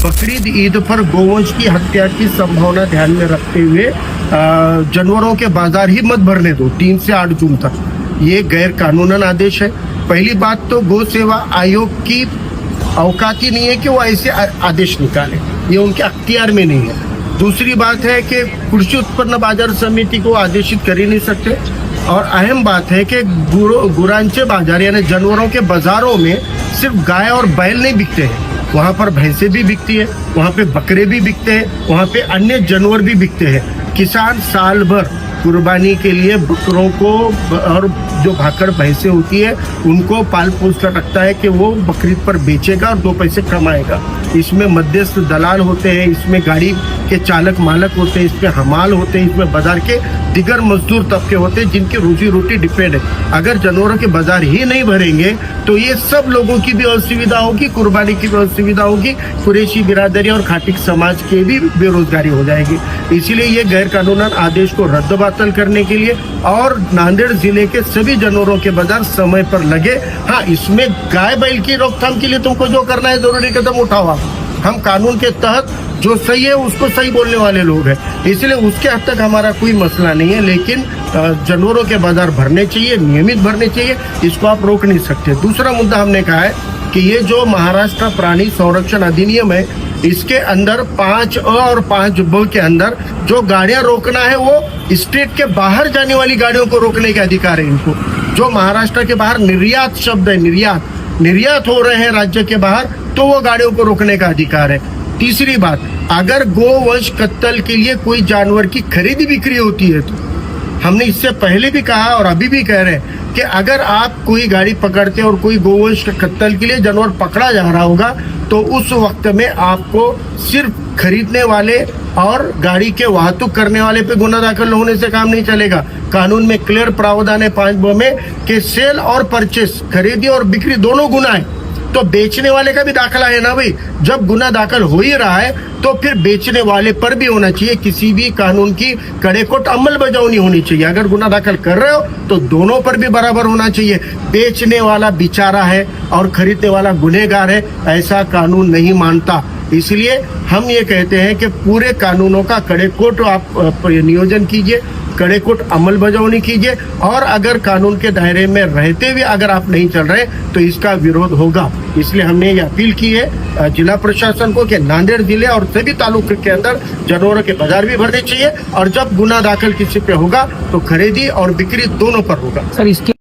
बकरीद ईद पर गोवंश की हत्या की संभावना ध्यान में रखते हुए जानवरों के बाजार ही मत भरने दो 3 से 8 जून तक। ये गैर कानूनन आदेश है। पहली बात तो गौ सेवा आयोग की औकात ही नहीं है कि वो ऐसे आदेश निकाले, ये उनके अख्तियार में नहीं है। दूसरी बात है कि कृषि उत्पन्न बाजार समिति को आदेशित कर ही नहीं सकते। और अहम बात है कि गुरांचे बाजार यानी जानवरों के बाजारों में सिर्फ गाय और बैल नहीं बिकते हैं, वहाँ पर भैंसे भी बिकती है, वहाँ पे बकरे भी बिकते हैं, वहाँ पे अन्य जानवर भी बिकते हैं। किसान साल भर कुर्बानी के लिए बकरों को और जो भाकड़ भैंसे होती है उनको पाल पोस कर रखता है कि वो बकरीद पर बेचेगा और 2 पैसे कमाएगा। इसमें मध्यस्थ दलाल होते हैं, इसमें गाड़ी के चालक मालक होते हैं, इसमें हमाल होते हैं, इसमें बाजार के दिगर मजदूर तबके होते हैं जिनकी रोजी रोटी डिपेंड है। अगर जानवरों के बाजार ही नहीं भरेंगे तो ये सब लोगों की भी असुविधा होगी, कुर्बानी की भी असुविधा होगी, कुरैशी बिरादरी और खाटिक समाज की भी बेरोजगारी हो जाएगी। इसीलिए ये गैर कानूनन आदेश को रद्द बातल करने के लिए और नांदेड़ जिले के सभी जानवरों के बाजार समय पर लगे। हाँ, इसमें गाय बैल की रोकथाम के लिए तुमको जो करना है जरूरी कदम उठाओ। हम कानून के तहत जो सही है उसको सही बोलने वाले लोग हैं, इसलिए उसके हद तक हमारा कोई मसला नहीं है। लेकिन जानवरों के बाजार भरने चाहिए, नियमित भरने चाहिए, इसको आप रोक नहीं सकते। दूसरा मुद्दा हमने कहा है कि ये जो महाराष्ट्र प्राणी संरक्षण अधिनियम है इसके अंदर 5A और 5B के अंदर जो गाड़ियां रोकना है वो स्टेट के बाहर जाने वाली गाड़ियों को रोकने के अधिकार है इनको। जो महाराष्ट्र के बाहर निर्यात शब्द है, निर्यात हो रहे हैं राज्य के बाहर, तो वो गाड़ियों को रोकने का अधिकार है। तीसरी बात, अगर गोवंश कत्ल के लिए कोई जानवर की खरीदी बिक्री होती है तो हमने इससे पहले भी कहा और अभी भी कह रहे हैं कि अगर आप कोई गाड़ी पकड़ते और कोई गोवंश के कत्ल के लिए जानवर पकड़ा जा रहा होगा तो उस वक्त में आपको सिर्फ खरीदने वाले और गाड़ी के वाहतुक करने वाले पे गुना दाखिल होने से काम नहीं चलेगा। कानून में क्लियर प्रावधान है 5B में कि सेल और परचेस, खरीदी और बिक्री दोनों गुना है, तो बेचने वाले का भी दाखिला है ना भाई। जब गुना दाखिल हो ही रहा है तो फिर बेचने वाले पर भी होना चाहिए। किसी भी कानून की कड़ेकोट अमल बजावनी होनी चाहिए। अगर गुना दाखिल कर रहे हो तो दोनों पर भी बराबर होना चाहिए। बेचने वाला बेचारा है और खरीदने वाला गुनहगार है, ऐसा कानून नहीं मानता। इसलिए हम ये कहते हैं कि पूरे कानूनों का कड़ेकोट आप नियोजन कीजिए, कड़ेकोट अमल बजावनी कीजिए और अगर कानून के दायरे में रहते हुए अगर आप नहीं चल रहे तो इसका विरोध होगा। इसलिए हमने ये अपील की है जिला प्रशासन को कि नांदेड़ जिले और सभी तालुके के अंदर जानवरों के बाजार भी भरने चाहिए और जब गुना दाखिल किसी पे होगा तो खरीदी और बिक्री दोनों पर होगा। सर, इसके